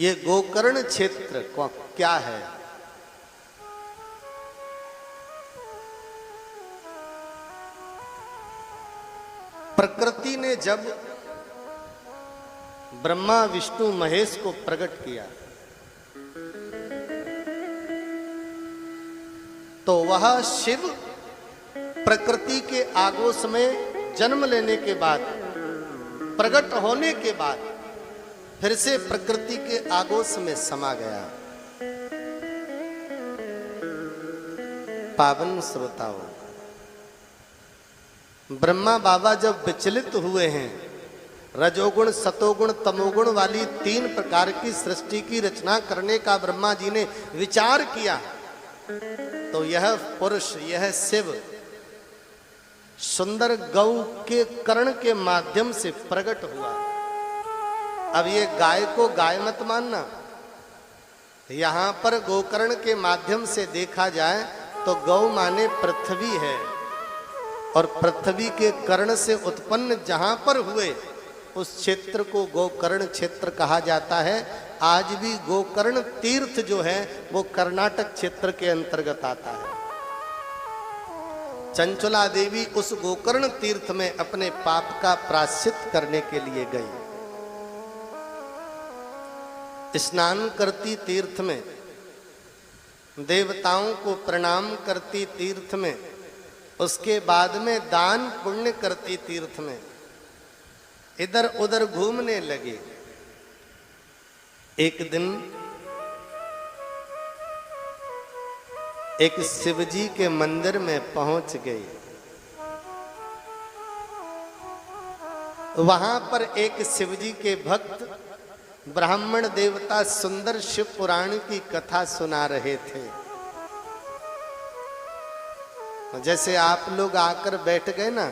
ये गोकर्ण क्षेत्र क्या है? प्रकृति ने जब ब्रह्मा विष्णु महेश को प्रकट किया तो वह शिव प्रकृति के आगोश में जन्म लेने के बाद, प्रकट होने के बाद फिर से प्रकृति के आगोश में समा गया। पावन श्रोताओं, ब्रह्मा बाबा जब विचलित हुए हैं, रजोगुण सतोगुण तमोगुण वाली 3 प्रकार की सृष्टि की रचना करने का ब्रह्मा जी ने विचार किया तो यह पुरुष, यह शिव सुंदर गौ के कर्ण के माध्यम से प्रकट हुआ। अब ये गाय को गाय मत मानना, यहां पर गोकर्ण के माध्यम से देखा जाए तो गौ माने पृथ्वी है और पृथ्वी के कर्ण से उत्पन्न जहां पर हुए उस क्षेत्र को गोकर्ण क्षेत्र कहा जाता है। आज भी गोकर्ण तीर्थ जो है वो कर्नाटक क्षेत्र के अंतर्गत आता है। चंचला देवी उस गोकर्ण तीर्थ में अपने पाप का प्रायश्चित करने के लिए गई। स्नान करती तीर्थ में, देवताओं को प्रणाम करती तीर्थ में, उसके बाद में दान पुण्य करती तीर्थ में, इधर उधर घूमने लगे। एक दिन एक शिवजी के मंदिर में पहुंच गई। वहां पर एक शिवजी के भक्त ब्राह्मण देवता सुंदर शिव पुराण की कथा सुना रहे थे। जैसे आप लोग आकर बैठ गए ना,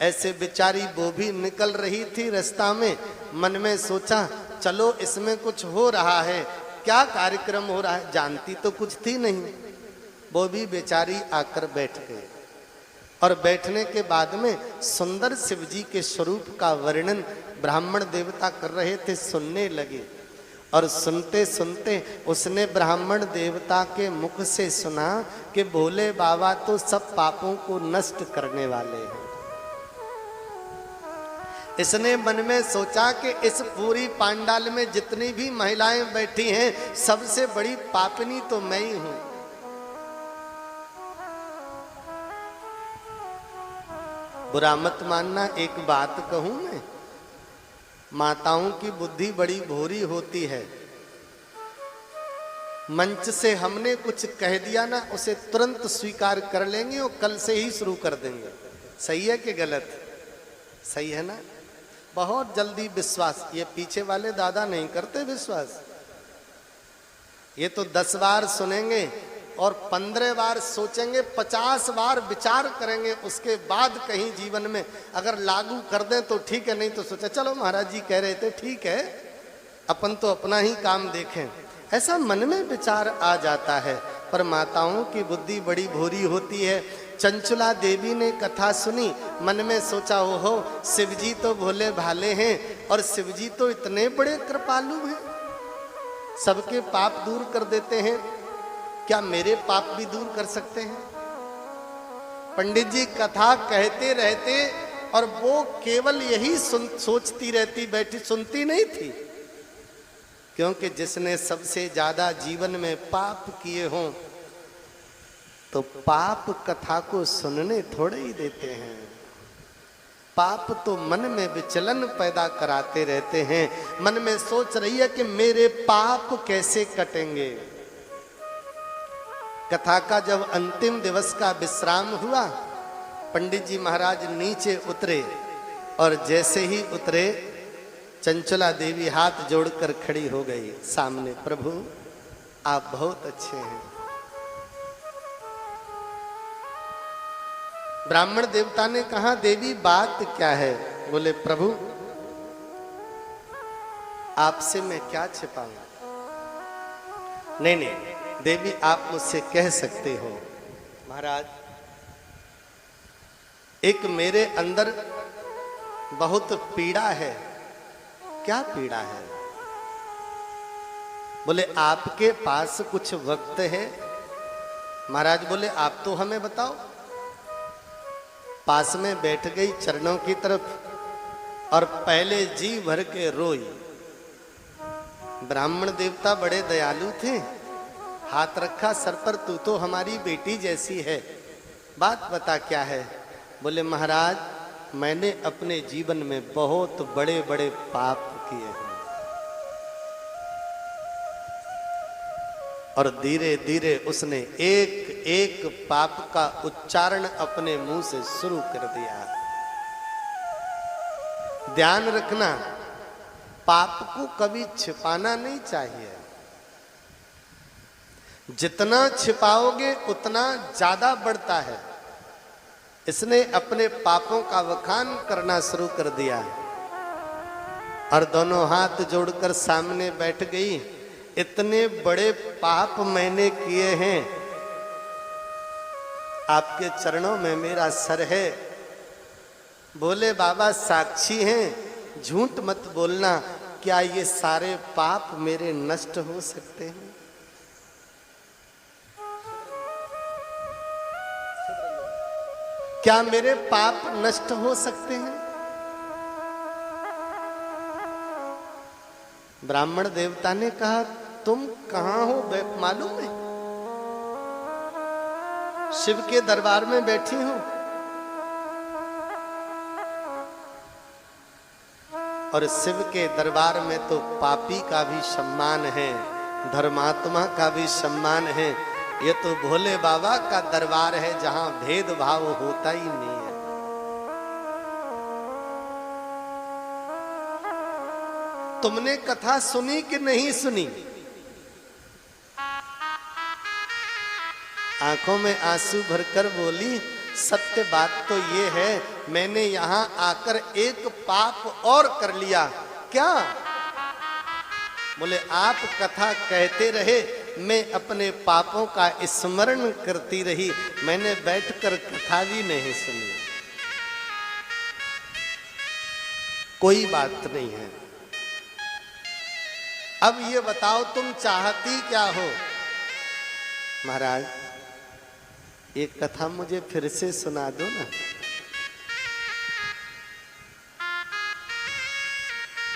ऐसे बेचारी वो भी निकल रही थी रास्ता में, मन में सोचा चलो इसमें कुछ हो रहा है, क्या कार्यक्रम हो रहा है, जानती तो कुछ थी नहीं। वो भी बेचारी आकर बैठ गए और बैठने के बाद में सुंदर शिवजी के स्वरूप का वर्णन ब्राह्मण देवता कर रहे थे, सुनने लगे। और सुनते सुनते उसने ब्राह्मण देवता के मुख से सुना कि भोले बाबा तो सब पापों को नष्ट करने वाले हैं। इसने मन में सोचा कि इस पूरी पांडाल में जितनी भी महिलाएं बैठी हैं सबसे बड़ी पापिनी तो मैं ही हूं। बुरा मत मानना, एक बात कहूं मैं, माताओं की बुद्धि बड़ी भोरी होती है। मंच से हमने कुछ कह दिया ना, उसे तुरंत स्वीकार कर लेंगे और कल से ही शुरू कर देंगे। सही है कि गलत? सही है ना? बहुत जल्दी विश्वास, ये पीछे वाले दादा नहीं करते विश्वास। ये तो 10 बार सुनेंगे और 15 बार सोचेंगे, 50 बार विचार करेंगे, उसके बाद कहीं जीवन में अगर लागू कर दें तो ठीक है, नहीं तो सोचा चलो महाराज जी कह रहे थे ठीक है, अपन तो अपना ही काम देखें। ऐसा मन में विचार आ जाता है। पर माताओं की बुद्धि बड़ी भोरी होती है। चंचला देवी ने कथा सुनी, मन में सोचा ओहो शिवजी तो भोले भाले हैं और शिवजी तो इतने बड़े कृपालु हैं, सबके पाप दूर कर देते हैं, क्या मेरे पाप भी दूर कर सकते हैं? पंडित जी कथा कहते रहते और वो केवल यही सोचती रहती, बैठी सुनती नहीं थी। क्योंकि जिसने सबसे ज्यादा जीवन में पाप किए हों तो पाप कथा को सुनने थोड़े ही देते हैं। पाप तो मन में विचलन पैदा कराते रहते हैं। मन में सोच रही है कि मेरे पाप कैसे कटेंगे। कथा का जब अंतिम दिवस का विश्राम हुआ, पंडित जी महाराज नीचे उतरे और जैसे ही उतरे चंचला देवी हाथ जोड़कर खड़ी हो गई सामने। प्रभु आप बहुत अच्छे हैं। ब्राह्मण देवता ने कहा देवी बात क्या है? बोले प्रभु आपसे मैं क्या छिपाऊं? नहीं नहीं देवी आप मुझसे कह सकते हो। महाराज एक मेरे अंदर बहुत पीड़ा है। क्या पीड़ा है? बोले आपके पास कुछ वक्त है? महाराज बोले आप तो हमें बताओ। पास में बैठ गई चरणों की तरफ और पहले जी भर के रोई। ब्राह्मण देवता बड़े दयालु थे, हाथ रखा सर पर, तू तो हमारी बेटी जैसी है, बात बता क्या है? बोले महाराज मैंने अपने जीवन में बहुत बड़े बड़े पाप किए हैं और धीरे धीरे उसने एक एक पाप का उच्चारण अपने मुंह से शुरू कर दिया। ध्यान रखना, पाप को कभी छिपाना नहीं चाहिए। जितना छिपाओगे उतना ज्यादा बढ़ता है। इसने अपने पापों का वखान करना शुरू कर दिया और दोनों हाथ जोड़कर सामने बैठ गई। इतने बड़े पाप मैंने किए हैं, आपके चरणों में मेरा सर है। बोले बाबा साक्षी हैं, झूठ मत बोलना, क्या ये सारे पाप मेरे नष्ट हो सकते हैं? क्या मेरे पाप नष्ट हो सकते हैं? ब्राह्मण देवता ने कहा तुम कहां हो मालूम है? शिव के दरबार में बैठी हूं और शिव के दरबार में तो पापी का भी सम्मान है, धर्मात्मा का भी सम्मान है। ये तो भोले बाबा का दरबार है जहां भेदभाव होता ही नहीं है। तुमने कथा सुनी कि नहीं सुनी? आंखों में आंसू भरकर बोली सत्य बात तो ये है, मैंने यहां आकर एक पाप और कर लिया। क्या? बोले आप कथा कहते रहे, मैं अपने पापों का स्मरण करती रही, मैंने बैठकर कथा भी नहीं सुनी। कोई बात नहीं है। अब ये बताओ तुम चाहती क्या हो? महाराज एक कथा मुझे फिर से सुना दो ना।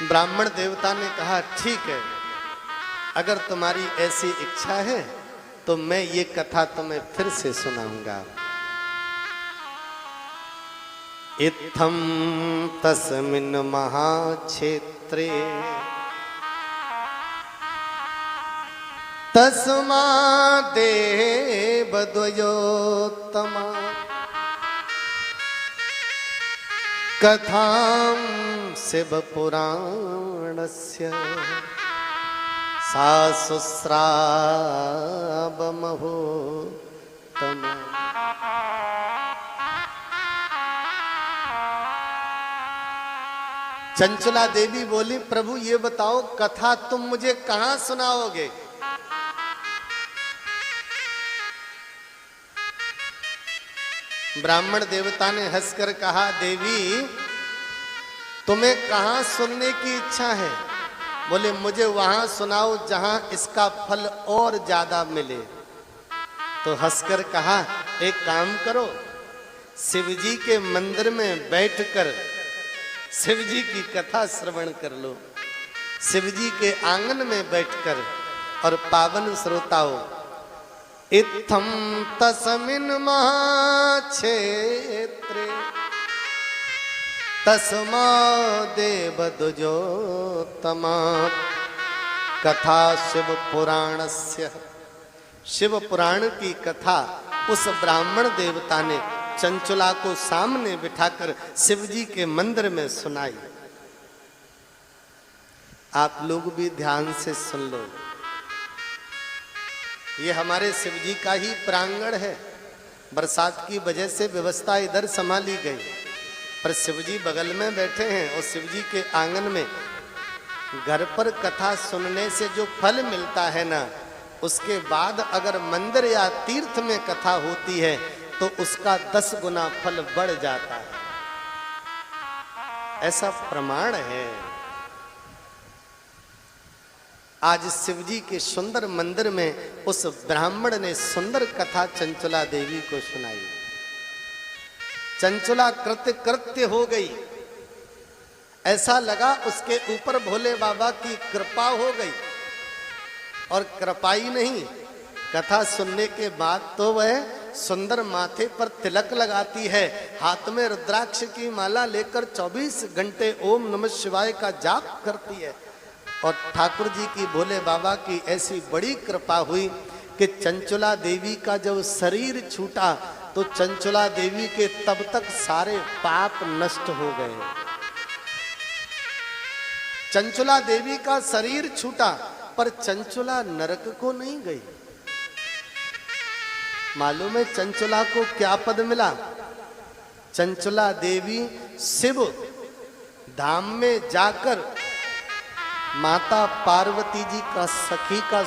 ब्राह्मण देवता ने कहा ठीक है, अगर तुम्हारी ऐसी इच्छा है तो मैं ये कथा तुम्हें फिर से सुनाऊंगा। इत्थम तस्मिन् महाक्षेत्रे तस्मादेव द्वयोत्तमा कथां शिव पुराणस्य सा सुस्रावमहोत्तमा। चंचला देवी बोली प्रभु ये बताओ कथा तुम मुझे कहां सुनाओगे? ब्राह्मण देवता ने हंसकर कहा देवी तुम्हें कहां सुनने की इच्छा है? बोले मुझे वहां सुनाओ जहां इसका फल और ज्यादा मिले। तो हंसकर कहा एक काम करो, शिवजी के मंदिर में बैठकर शिवजी की कथा श्रवण कर लो। शिवजी के आंगन में बैठकर। और पावन श्रोताओ, इत्थम तस्मिन् महाक्षेत्रे तस्मादेव द्वयोत्तमा कथा शिव पुराणस्य। शिव पुराण की कथा उस ब्राह्मण देवता ने चंचला को सामने बिठाकर शिवजी के मंदिर में सुनाई। आप लोग भी ध्यान से सुन लो। ये हमारे शिवजी का ही प्रांगण है। बरसात की वजह से व्यवस्था इधर संभाली गई, पर शिवजी बगल में बैठे हैं और शिवजी के आंगन में। घर पर कथा सुनने से जो फल मिलता है ना, उसके बाद अगर मंदिर या तीर्थ में कथा होती है तो उसका 10 गुना फल बढ़ जाता है। ऐसा प्रमाण है। आज शिवजी के सुंदर मंदिर में उस ब्राह्मण ने सुंदर कथा चंचला देवी को सुनाई। चंचला कृत्य हो गई, ऐसा लगा उसके ऊपर भोले बाबा की कृपा हो गई। और कृपा ही नहीं, कथा सुनने के बाद तो वह सुंदर माथे पर तिलक लगाती है, हाथ में रुद्राक्ष की माला लेकर 24 घंटे ओम नमः शिवाय का जाप करती है। और ठाकुर जी की, भोले बाबा की ऐसी बड़ी कृपा हुई कि चंचला देवी का जब शरीर छूटा तो चंचला देवी के तब तक सारे पाप नष्ट हो गए। चंचला देवी का शरीर छूटा पर चंचला नरक को नहीं गई। मालूम है चंचला को क्या पद मिला? चंचला देवी शिव धाम में जाकर माता पार्वती जी का सखी का